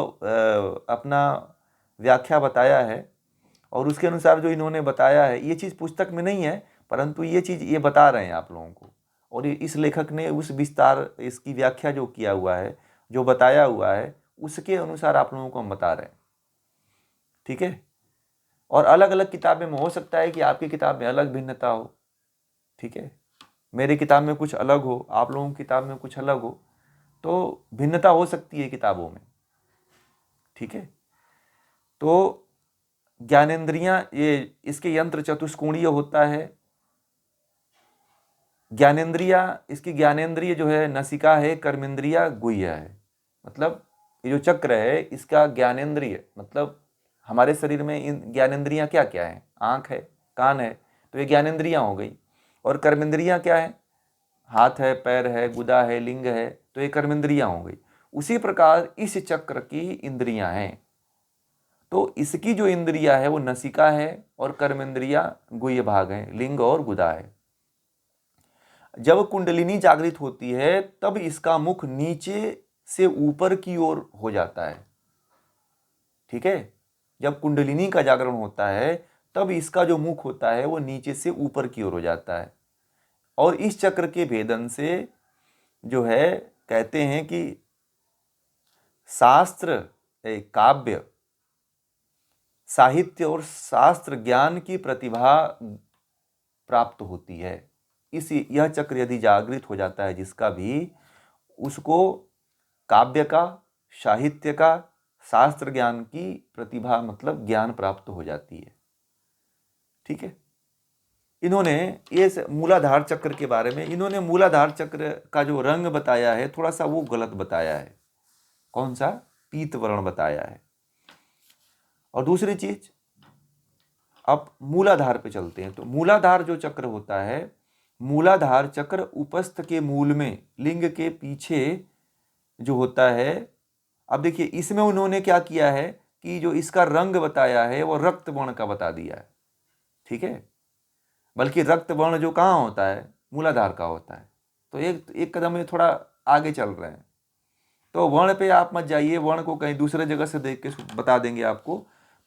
अपना व्याख्या बताया है, और उसके अनुसार जो इन्होंने बताया है, ये चीज़ पुस्तक में नहीं है, परंतु ये चीज़ ये बता रहे हैं आप लोगों को। और इस लेखक ने उस विस्तार, इसकी व्याख्या जो किया हुआ है, जो बताया हुआ है, उसके अनुसार आप लोगों को हम बता रहे हैं, ठीक है। और अलग अलग किताबें में हो सकता है कि आपकी किताब में अलग भिन्नता हो, ठीक है। मेरी किताब में कुछ अलग हो, आप लोगों की किताब में कुछ अलग हो, तो भिन्नता हो सकती है किताबों में, ठीक है। तो ज्ञानेंद्रियां, ये इसके यंत्र चतुष्कोणीय होता है, ज्ञानेंद्रिया, इसकी ज्ञानेंद्रिय जो है नसिका है, कर्मेंद्रिया गुह्य है। मतलब ये जो चक्र है इसका ज्ञानेंद्रिय मतलब हमारे शरीर में इन ज्ञानेंद्रियां क्या क्या है, आँख है, कान है, तो ये ज्ञानेंद्रियां हो गई। और कर्मेंद्रियां क्या है, हाथ है, पैर है, गुदा है, लिंग है, तो ये कर्मेंद्रियां हो गई। उसी प्रकार इस चक्र की इंद्रियां हैं। तो इसकी जो इंद्रिया है वो नसिका है और कर्मेंद्रिया गुह्य भाग है, लिंग और गुदा है। जब कुंडलिनी जागृत होती है तब इसका मुख नीचे से ऊपर की ओर हो जाता है। ठीक है, जब कुंडलिनी का जागरण होता है तब इसका जो मुख होता है वो नीचे से ऊपर की ओर हो जाता है। और इस चक्र के भेदन से जो है कहते हैं कि शास्त्र, काव्य, साहित्य और शास्त्र ज्ञान की प्रतिभा प्राप्त होती है। यह चक्र यदि जागृत हो जाता है जिसका भी, उसको काव्य का, साहित्य का, शास्त्र ज्ञान की प्रतिभा मतलब ज्ञान प्राप्त हो जाती है। ठीक है, इन्होंने ये मूलाधार चक्र के बारे में, इन्होंने मूलाधार चक्र का जो रंग बताया है थोड़ा सा वो गलत बताया है। कौन सा? पीत वर्ण बताया है। और दूसरी चीज, अब मूलाधार पे चलते हैं। तो मूलाधार जो चक्र होता है, मूलाधार चक्र उपस्थ के मूल में लिंग के पीछे जो होता है। अब देखिए इसमें उन्होंने क्या किया है कि जो इसका रंग बताया है वो रक्त वर्ण का बता दिया है। ठीक है, बल्कि रक्त वर्ण जो कहाँ होता है, मूलाधार का होता है। तो एक कदम में थोड़ा आगे चल रहे हैं। तो वर्ण पे आप मत जाइए, वर्ण को कहीं दूसरे जगह से देख के बता देंगे आपको,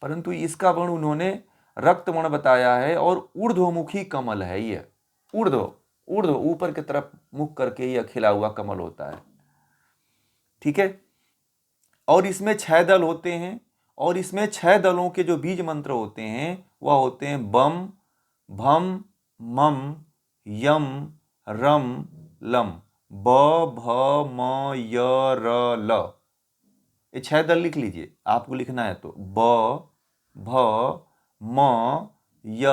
परंतु इसका वर्ण उन्होंने रक्त वर्ण बताया है। और ऊर्ध्वमुखी कमल है ये, ऊर्ध्व ऊर्ध्व ऊपर की तरफ मुख करके यह खिला हुआ कमल होता है। ठीक है, और इसमें 6 दल होते हैं। और इसमें 6 दलों के जो बीज मंत्र होते हैं वह होते हैं बम, भम, मम, यम, रम, लम। ब, भ, म, य, र, ल। ये 6 दल लिख लीजिए, आपको लिखना है तो। ब, भ, म, य,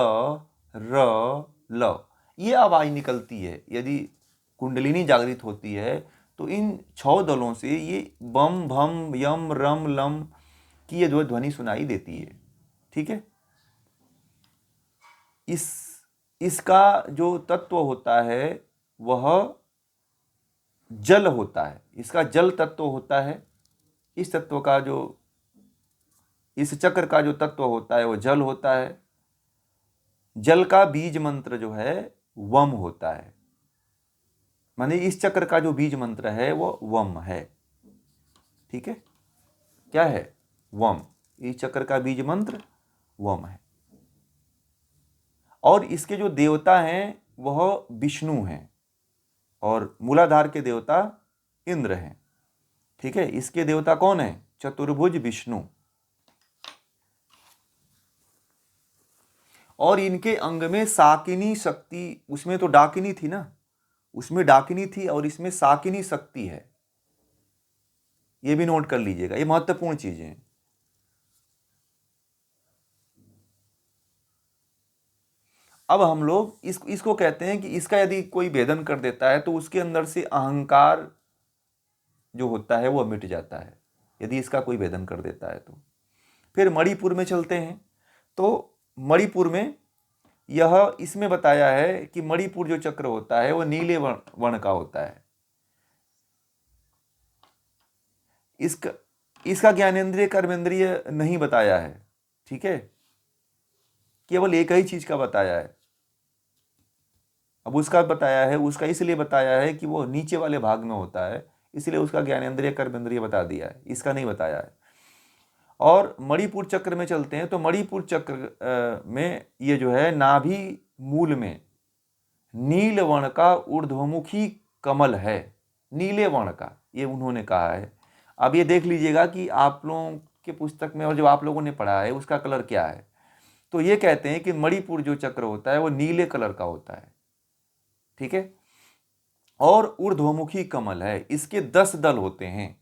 र, ल। ये आवाज निकलती है यदि कुंडलिनी जागृत होती है तो इन 6 दलों से ये बम, भम, यम, रम, लम की ये जो ध्वनि सुनाई देती है। ठीक है, इसका जो तत्व होता है वह जल होता है। इसका जल तत्व होता है। इस तत्व का जो, इस चक्र का जो तत्व होता है वो जल होता है। जल का बीज मंत्र जो है वम होता है। माने इस चक्र का जो बीज मंत्र है वो वम है। ठीक है, क्या है? वम। इस चक्र का बीज मंत्र वम है। और इसके जो देवता हैं वह विष्णु हैं और मूलाधार के देवता इंद्र हैं। ठीक है, इसके देवता कौन है? चतुर्भुज विष्णु। और इनके अंग में साकिनी शक्ति, उसमें तो डाकिनी थी ना, उसमें डाकिनी थी और इसमें साकिनी शक्ति है। ये भी नोट कर लीजिएगा, ये महत्वपूर्ण चीजें हैं। अब हम लोग इसको कहते हैं कि इसका यदि कोई भेदन कर देता है तो उसके अंदर से अहंकार जो होता है वो मिट जाता है, यदि इसका कोई भेदन कर देता है तो। फिर मणिपुर में चलते हैं। तो मणिपुर में यह इसमें बताया है कि मणिपुर जो चक्र होता है वो नीले वर्ण का होता है। इसका ज्ञानेंद्रिय कर्मेंद्रिय नहीं बताया है। ठीक है, केवल एक ही चीज का बताया है। अब उसका बताया है, उसका इसलिए बताया है कि वो नीचे वाले भाग में होता है, इसलिए उसका ज्ञानेंद्रिय कर्मेंद्रिय बता दिया है, इसका नहीं बताया है। और मणिपुर चक्र में चलते हैं। तो मणिपुर चक्र में ये जो है नाभि मूल में नील वर्ण का ऊर्ध्वमुखी कमल है, नीले वर्ण का, ये उन्होंने कहा है। अब ये देख लीजिएगा कि आप लोगों के पुस्तक में और जो आप लोगों ने पढ़ा है उसका कलर क्या है। तो ये कहते हैं कि मणिपुर जो चक्र होता है वो नीले कलर का होता है। ठीक है, और ऊर्ध्वमुखी कमल है। इसके 10 दल होते हैं।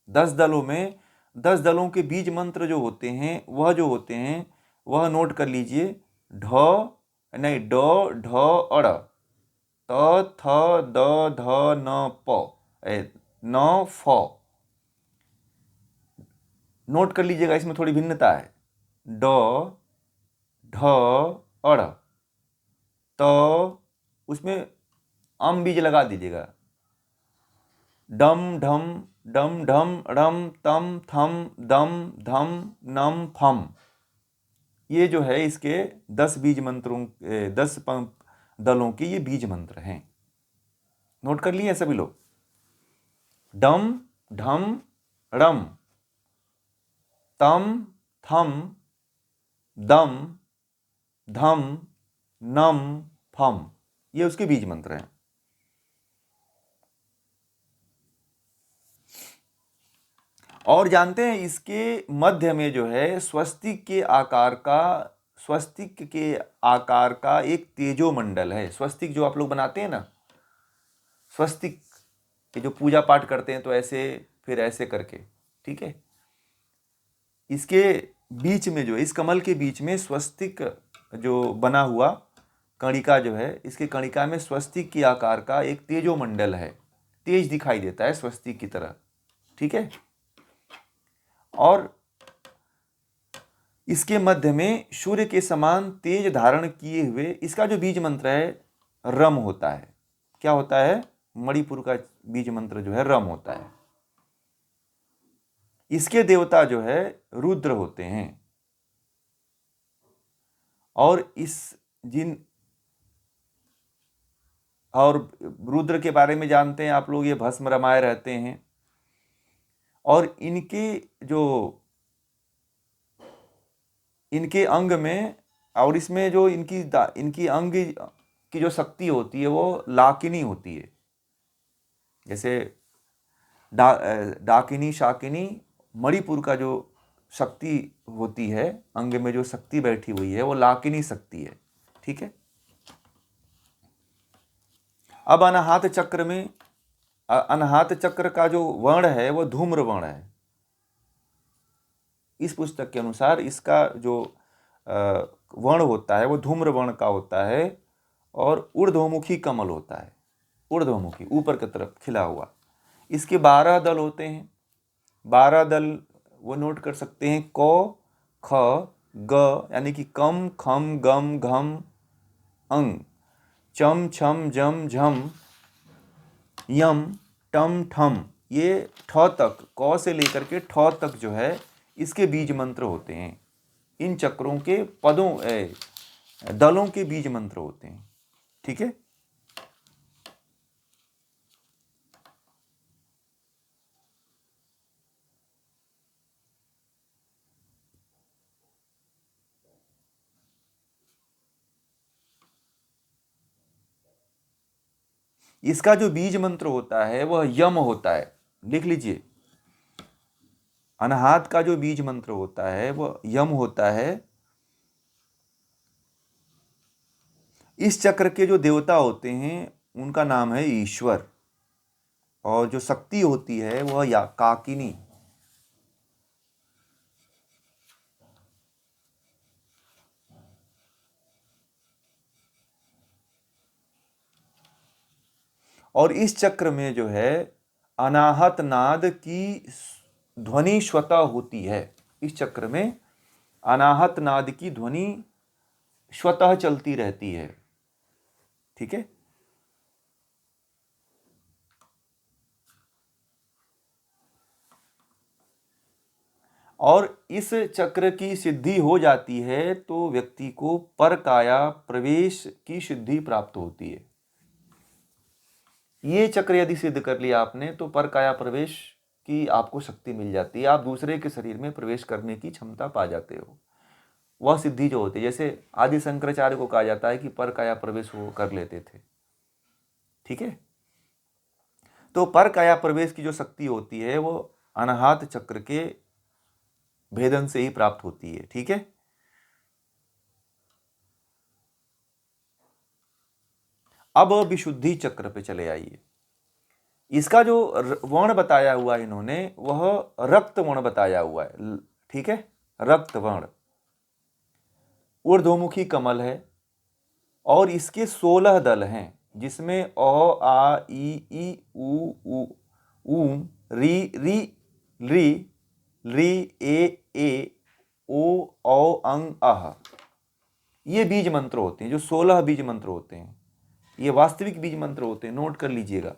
10 दलों में 10 दलों के बीज मंत्र जो होते हैं वह जो होते हैं वह नोट कर लीजिए। ढ नहीं, ड, ढ, अड़। त थ द ध न प न फ। नोट कर लीजिएगा, इसमें थोड़ी भिन्नता है। ड ढ अड़, तो उसमें अम बीज लगा दीजिएगा। डम ढम डम ढम रम तम थम दम धम नम फम। ये जो है इसके 10 बीज मंत्रों, 10 दलों के ये बीज मंत्र हैं। नोट कर लिए सभी लोग। डम ढम रम तम थम दम धम नम फम, ये उसके बीज मंत्र हैं। और जानते हैं इसके मध्य में जो है स्वस्तिक के आकार का एक तेजोमंडल है। स्वस्तिक जो आप लोग बनाते हैं ना, स्वस्तिक के जो पूजा पाठ करते हैं तो ऐसे फिर ऐसे करके, ठीक है। इसके बीच में जो इस कमल के बीच में स्वस्तिक जो बना हुआ कणिका जो है, इसके कणिका में स्वस्तिक के आकार का एक तेजोमंडल है। तेज दिखाई देता है स्वस्तिक की तरह, ठीक है। और इसके मध्य में सूर्य के समान तेज धारण किए हुए इसका जो बीज मंत्र है रम होता है। क्या होता है? मणिपुर का बीज मंत्र जो है रम होता है। इसके देवता जो है रुद्र होते हैं। और रुद्र के बारे में जानते हैं आप लोग, ये भस्म रमाए रहते हैं। और इनके अंग में और इसमें जो इनकी अंग की जो शक्ति होती है वो लाकिनी होती है। जैसे डाकिनी शाकिनी, मणिपुर का जो शक्ति होती है, अंग में जो शक्ति बैठी हुई है वो लाकिनी शक्ति है, ठीक है। अब अनाहत चक्र में अनाहत चक्र का जो वर्ण है वो धूम्र वर्ण है। इस पुस्तक के अनुसार इसका जो वर्ण होता है वो धूम्र वर्ण का होता है और ऊर्ध्वमुखी कमल होता है। ऊर्ध्वमुखी, ऊपर की तरफ खिला हुआ। इसके 12 दल होते हैं। 12 दल वो नोट कर सकते हैं। क ख ग यानी कि कम खम गम घम अंग, चम छम जम झम यम टम ठम, ये ठ तक, क से लेकर के ठ तक जो है इसके बीज मंत्र होते हैं। इन चक्रों के दलों के बीज मंत्र होते हैं, ठीक है। इसका जो बीज मंत्र होता है वह यम होता है। लिख लीजिए, अनाहत का जो बीज मंत्र होता है वह यम होता है। इस चक्र के जो देवता होते हैं उनका नाम है ईश्वर, और जो शक्ति होती है वह या काकिनी। और इस चक्र में जो है अनाहत नाद की ध्वनि स्वतः होती है। इस चक्र में अनाहत नाद की ध्वनि स्वतः चलती रहती है, ठीक है। और इस चक्र की सिद्धि हो जाती है तो व्यक्ति को परकाया प्रवेश की सिद्धि प्राप्त होती है। ये चक्र यदि सिद्ध कर लिया आपने तो परकाया प्रवेश की आपको शक्ति मिल जाती है। आप दूसरे के शरीर में प्रवेश करने की क्षमता पा जाते हो। वह सिद्धि जो होती है, जैसे आदि शंकराचार्य को कहा जाता है कि परकाया प्रवेश वो कर लेते थे, ठीक है। तो परकाया प्रवेश की जो शक्ति होती है वो अनाहत चक्र के भेदन से ही प्राप्त होती है, ठीक है। अब विशुद्धि चक्र पे चले आइए। इसका जो वर्ण बताया हुआ है इन्होंने वह रक्त वर्ण बताया हुआ है, ठीक है। रक्त वर्ण, ऊर्ध्वमुखी कमल है और इसके 16 दल हैं। जिसमें अ आ ई उ री री री री ए ओ औ अंग अह, ये बीज मंत्र होते हैं, जो 16 बीज मंत्र होते हैं, ये वास्तविक बीज मंत्र होते हैं, नोट कर लीजिएगा।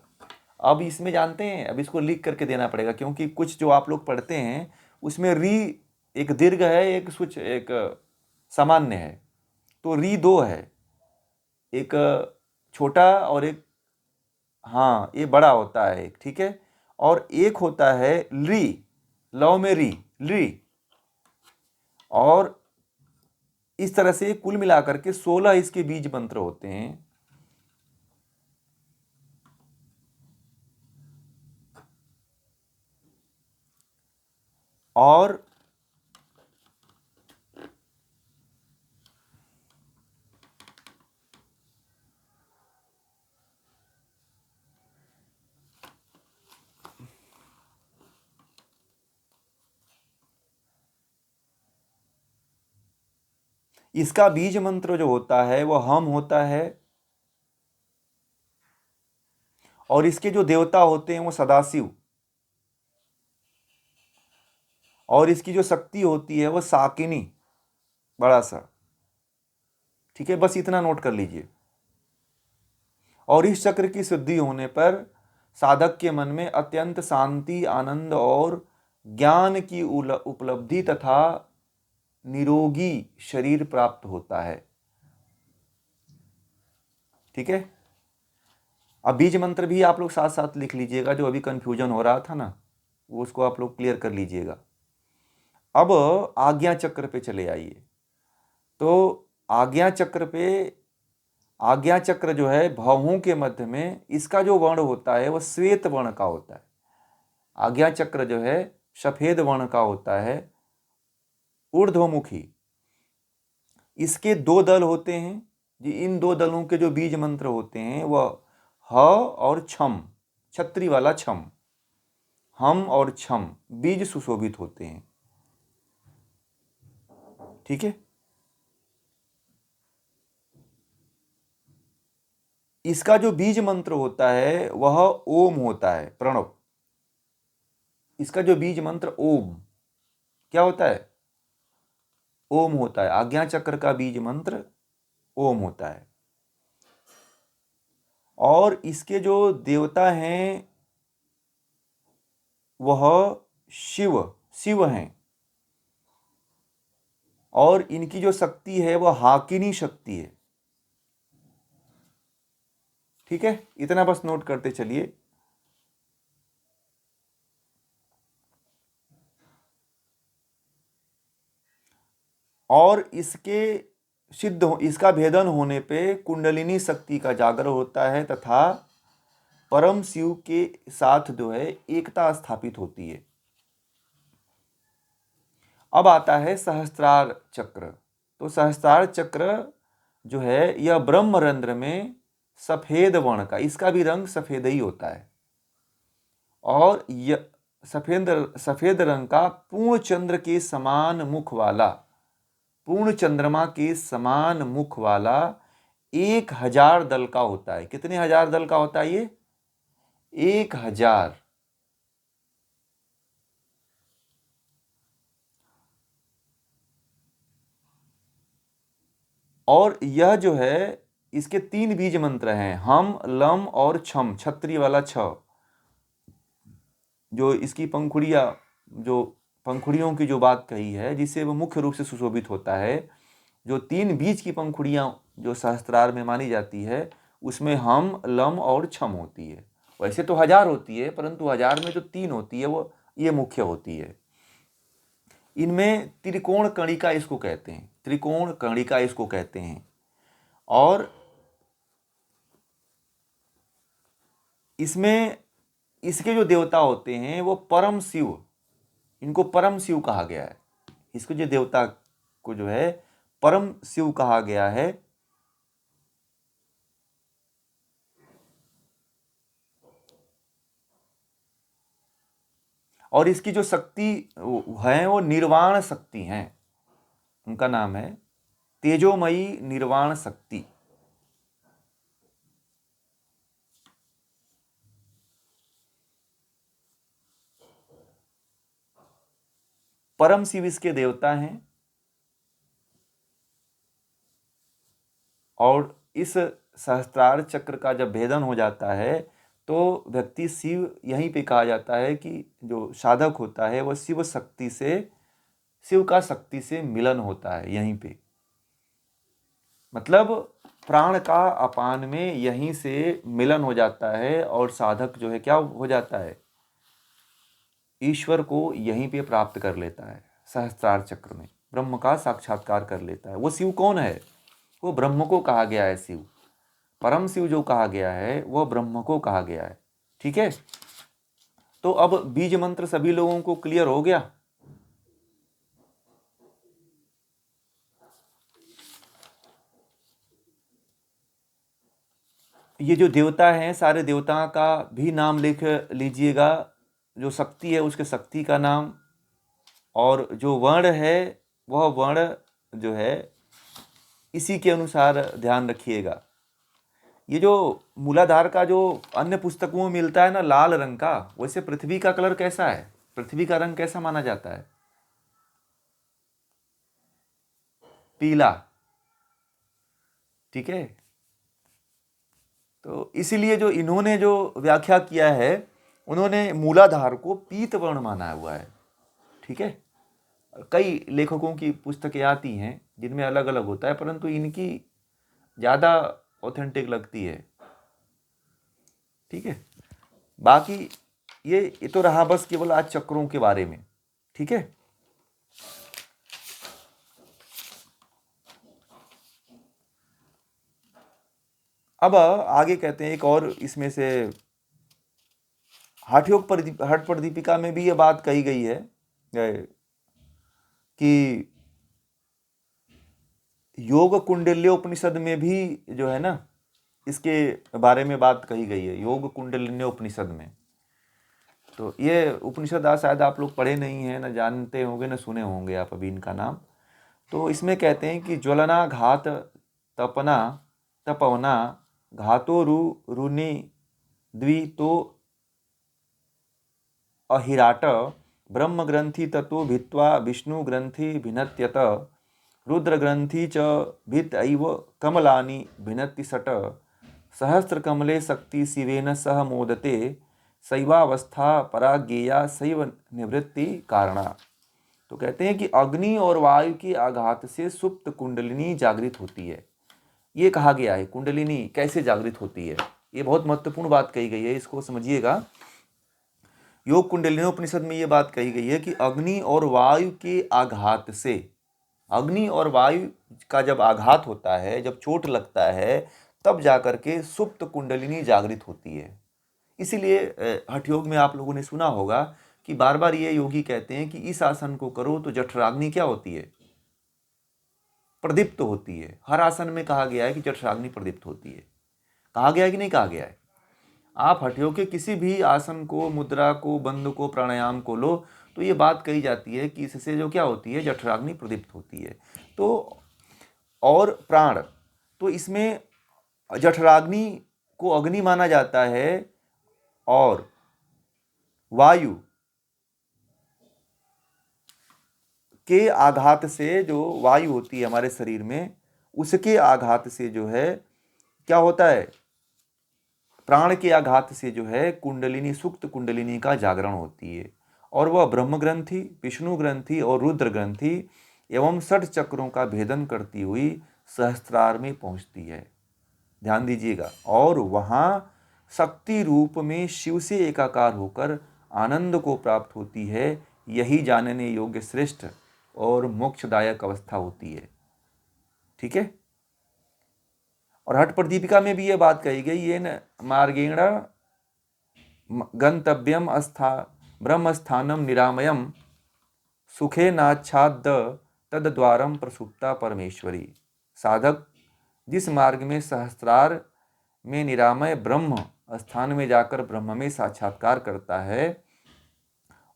अब इसमें जानते हैं, अब इसको लिख करके देना पड़ेगा, क्योंकि कुछ जो आप लोग पढ़ते हैं उसमें री एक दीर्घ है, एक सूच एक सामान्य है, तो री दो है, एक छोटा और एक, हाँ ये बड़ा होता है एक, ठीक है, और एक होता है ली, लव में री ली, और इस तरह से कुल मिलाकर के 16 इसके बीज मंत्र होते हैं। और इसका बीज मंत्र जो होता है वो हम होता है, और इसके जो देवता होते हैं वो सदाशिव, और इसकी जो शक्ति होती है वो साकिनी, बड़ा सा, ठीक है, बस इतना नोट कर लीजिए। और इस चक्र की सिद्धि होने पर साधक के मन में अत्यंत शांति, आनंद और ज्ञान की उपलब्धि तथा निरोगी शरीर प्राप्त होता है। ठीक है, अब बीज मंत्र भी आप लोग साथ साथ लिख लीजिएगा, जो अभी कंफ्यूजन हो रहा था ना वो उसको आप लोग क्लियर कर लीजिएगा। अब आज्ञा चक्र पे चले आइए। तो आज्ञा चक्र पे, आज्ञा चक्र जो है भवों के मध्य में, इसका जो वर्ण होता है वह श्वेत वर्ण का होता है। आज्ञा चक्र जो है सफेद वर्ण का होता है, ऊर्ध्वमुखी। इसके दो दल होते हैं जी, इन दो दलों के जो बीज मंत्र होते हैं वह ह और छम, छत्री वाला छम, हम और छम बीज सुशोभित होते हैं। ठीक है, इसका जो बीज मंत्र होता है वह ओम होता है, प्रणव। इसका जो बीज मंत्र ओम क्या होता है, ओम होता है। आज्ञा चक्र का बीज मंत्र ओम होता है। और इसके जो देवता हैं वह शिव, शिव हैं, और इनकी जो शक्ति है वह हाकिनी शक्ति है। ठीक है, इतना बस नोट करते चलिए। और इसके सिद्ध इसका भेदन होने पे कुंडलिनी शक्ति का जागर होता है, तथा परम शिव के साथ जो है एकता स्थापित होती है। अब आता है सहस्त्रार चक्र। तो सहस्त्रार चक्र जो है यह ब्रह्मरंध्र में सफेद वर्ण का, इसका भी रंग सफेद ही होता है, और यह सफेद सफेद रंग का पूर्ण चंद्र के समान मुख वाला, पूर्ण चंद्रमा के समान मुख वाला 1000 दल का होता है। कितने हजार दल का होता है ये, 1000। और यह जो है इसके 3 बीज मंत्र हैं, हम, लम और छम, छत्री वाला छ, जो इसकी पंखुड़ियाँ, जो पंखुड़ियों की जो बात कही है जिससे वह मुख्य रूप से सुशोभित होता है, जो 3 बीज की पंखुड़ियाँ जो सहस्त्रार में मानी जाती है उसमें हम, लम और छम होती है। वैसे तो 1000 होती है, परंतु 1000 में जो 3 होती है वो ये मुख्य होती है। इनमें त्रिकोण कणिका इसको कहते हैं, त्रिकोण कणिका इसको कहते हैं। और इसमें इसके जो देवता होते हैं वो परम शिव, इनको परम शिव कहा गया है। इसको जो देवता को जो है परम शिव कहा गया है। और इसकी जो शक्ति है वो निर्वाण शक्ति है, उनका नाम है तेजोमयी निर्वाण शक्ति। परम शिव इसके देवता हैं और इस सहस्त्रार चक्र का जब भेदन हो जाता है तो व्यक्ति शिव, यहीं पे कहा जाता है कि जो साधक होता है वह शिव शक्ति से, शिव का शक्ति से मिलन होता है यहीं पे। मतलब प्राण का अपान में यहीं से मिलन हो जाता है और साधक जो है क्या हो जाता है, ईश्वर को यहीं पे प्राप्त कर लेता है। सहस्त्रार चक्र में ब्रह्म का साक्षात्कार कर लेता है। वो शिव कौन है? वो ब्रह्म को कहा गया है शिव। परम शिव जो कहा गया है वह ब्रह्म को कहा गया है। ठीक है, तो अब बीज मंत्र सभी लोगों को क्लियर हो गया। ये जो देवता हैं सारे देवताओं का भी नाम लिख लीजिएगा। जो शक्ति है उसके शक्ति का नाम, और जो वर्ण है वह वर्ण जो है इसी के अनुसार ध्यान रखिएगा। ये जो मूलाधार का जो अन्य पुस्तकों में मिलता है ना लाल रंग का, वैसे पृथ्वी का कलर कैसा है? पृथ्वी का रंग कैसा माना जाता है? पीला। ठीक है, तो इसीलिए जो इन्होंने जो व्याख्या किया है उन्होंने मूलाधार को पीत वर्ण माना हुआ है। ठीक है, कई लेखकों की पुस्तकें आती हैं जिनमें अलग अलग होता है, परंतु इनकी ज़्यादा ऑथेंटिक लगती है। ठीक है, बाकी ये तो रहा बस केवल आज चक्रों के बारे में। ठीक है, अब आगे कहते हैं एक और इसमें से हठ प्रदीपिका में भी ये बात कही गई है कि योग कुंडल्य उपनिषद में भी जो है ना इसके बारे में बात कही गई है, योग कुंडलिनी उपनिषद में। तो ये उपनिषद शायद आप लोग पढ़े नहीं हैं, ना जानते होंगे, ना सुने होंगे आप अभी इनका नाम। तो इसमें कहते हैं कि ज्वलना घात तपना तपवना घातो रुनि द्वितो अहिराट ब्रह्म ग्रंथि ततो भित्वा विष्णु ग्रंथि भिन्नत्यत रुद्र ग्रंथि च भित ऐव कमलानि भिन्नति सट सहस्र कमले शक्ति शिवेन सह मोदते शैवावस्था पराज्ञेया शैव निवृत्ति कारणा। तो कहते हैं कि अग्नि और वायु के आघात से सुप्त कुंडलिनी जागृत होती है। ये कहा गया है कुंडलिनी कैसे जागृत होती है, ये बहुत महत्वपूर्ण बात कही गई है, इसको समझिएगा। योग कुंडलिनी उपनिषद में ये बात कही गई है कि अग्नि और वायु के आघात से, अग्नि और वायु का जब आघात होता है, जब चोट लगता है, तब जाकर के सुप्त कुंडलिनी जागृत होती है। इसीलिए हठ योग में आप लोगों ने सुना होगा कि बार बार ये योगी कहते हैं कि इस आसन को करो तो जठराग्नि क्या होती है? प्रदीप्त होती है। हर आसन में कहा गया है कि जठराग्नि प्रदीप्त होती है। कहा गया है कि नहीं कहा गया है? आप हठ योग के किसी भी आसन को, मुद्रा को, बंद को, प्राणायाम को लो तो ये बात कही जाती है कि इससे जो क्या होती है, जठराग्नि प्रदीप्त होती है। तो और प्राण, तो इसमें जठराग्नि को अग्नि माना जाता है और वायु के आघात से, जो वायु होती है हमारे शरीर में, उसके आघात से जो है क्या होता है, प्राण के आघात से जो है कुंडलिनी, सुप्त कुंडलिनी का जागरण होती है और वह ब्रह्म ग्रंथि, विष्णु ग्रंथि और रुद्र ग्रंथि एवं 6 चक्रों का भेदन करती हुई सहस्त्रार में पहुंचती है। ध्यान दीजिएगा, और वहां शक्ति रूप में शिव से एकाकार होकर आनंद को प्राप्त होती है। यही जानने योग्य श्रेष्ठ और मोक्षदायक अवस्था होती है। ठीक है, और हठ प्रदीपिका में भी यह बात कही गई, ये न मार्गेण गंतव्यम ब्रह्म स्थानम निरामयम सुखे नाच्छाद तद्वारम प्रसुप्ता परमेश्वरी। साधक जिस मार्ग में सहस्त्रार में निरामय ब्रह्म स्थान में जाकर ब्रह्म में साक्षात्कार करता है,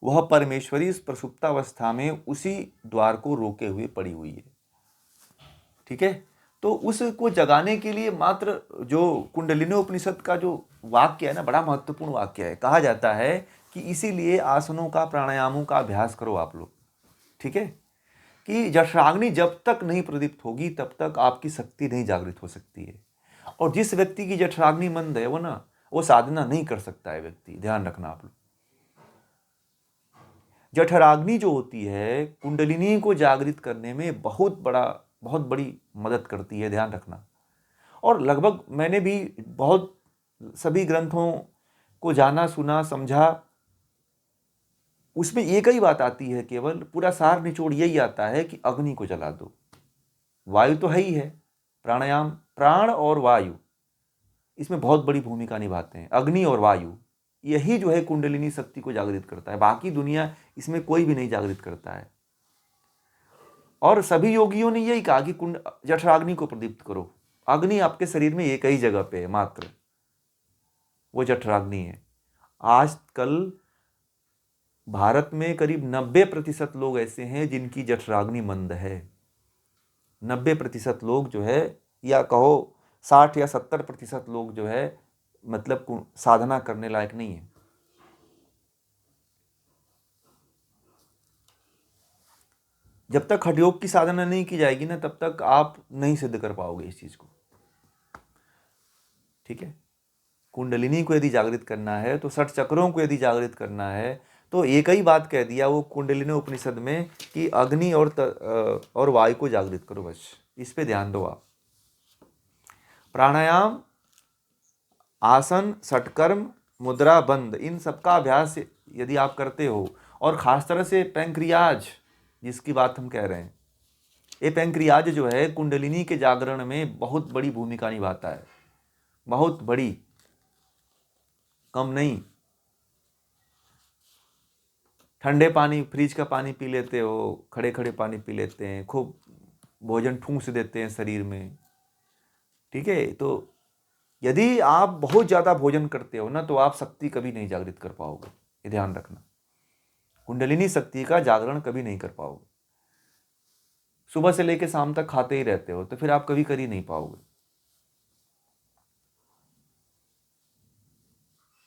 वह परमेश्वरी इस प्रसुप्तावस्था में उसी द्वार को रोके हुए पड़ी हुई है। ठीक है, तो उसको जगाने के लिए मात्र जो कुंडलिनी उपनिषद का जो वाक्य है ना, बड़ा महत्वपूर्ण वाक्य है। कहा जाता है कि इसीलिए आसनों का, प्राणायामों का अभ्यास करो आप लोग। ठीक है, कि जठराग्नि जब तक नहीं प्रदीप्त होगी तब तक आपकी शक्ति नहीं जागृत हो सकती है। और जिस व्यक्ति की जठराग्नि मंद है वो साधना नहीं कर सकता है व्यक्ति, ध्यान रखना आप लोग। जठराग्नि जो होती है कुंडलिनी को जागृत करने में बहुत बड़ी मदद करती है, ध्यान रखना। और लगभग मैंने भी बहुत सभी ग्रंथों को जाना, सुना, समझा, उसमें एक ही बात आती है, केवल पूरा सार निचोड़ यही आता है कि अग्नि को जला दो। वायु तो है ही है, प्राणायाम, प्राण और वायु इसमें बहुत बड़ी भूमिका निभाते हैं। अग्नि और वायु यही जो है कुंडलिनी शक्ति को जागृत करता है, बाकी दुनिया इसमें कोई भी नहीं जागृत करता है। और सभी योगियों ने यही कहा कि कुंड जठराग्नि को प्रदीप्त करो। अग्नि आपके शरीर में एक ही जगह पे है मात्र, वो जठराग्नि है। आजकल भारत में करीब 90% लोग ऐसे हैं जिनकी जठराग्नि मंद है। 90% लोग जो है, या कहो 60 या 70% लोग जो है, मतलब साधना करने लायक नहीं है। जब तक हठ योग की साधना नहीं की जाएगी ना, तब तक आप नहीं सिद्ध कर पाओगे इस चीज को। ठीक है, कुंडलिनी को यदि जागृत करना है, तो 60 चक्रों को यदि जागृत करना है, तो एक ही बात कह दिया वो कुंडलिनी उपनिषद में कि अग्नि और वायु को जागृत करो, बस इस पे ध्यान दो आप। प्राणायाम, आसन, षटकर्म, मुद्रा, बंद, इन सबका अभ्यास यदि आप करते हो, और खास तरह से पैंक्रियाज जिसकी बात हम कह रहे हैं, ये पैंक्रियाज जो है कुंडलिनी के जागरण में बहुत बड़ी भूमिका निभाता है, बहुत बड़ी, कम नहीं। ठंडे पानी, फ्रिज का पानी पी लेते हो, खड़े खड़े पानी पी लेते हैं, खूब भोजन ठूंस देते हैं शरीर में। ठीक है, तो यदि आप बहुत ज़्यादा भोजन करते हो ना, तो आप शक्ति कभी नहीं जागृत कर पाओगे, ये ध्यान रखना। कुंडलिनी शक्ति का जागरण कभी नहीं कर पाओगे। सुबह से लेकर शाम तक खाते ही रहते हो, तो फिर आप कभी कर ही नहीं पाओगे।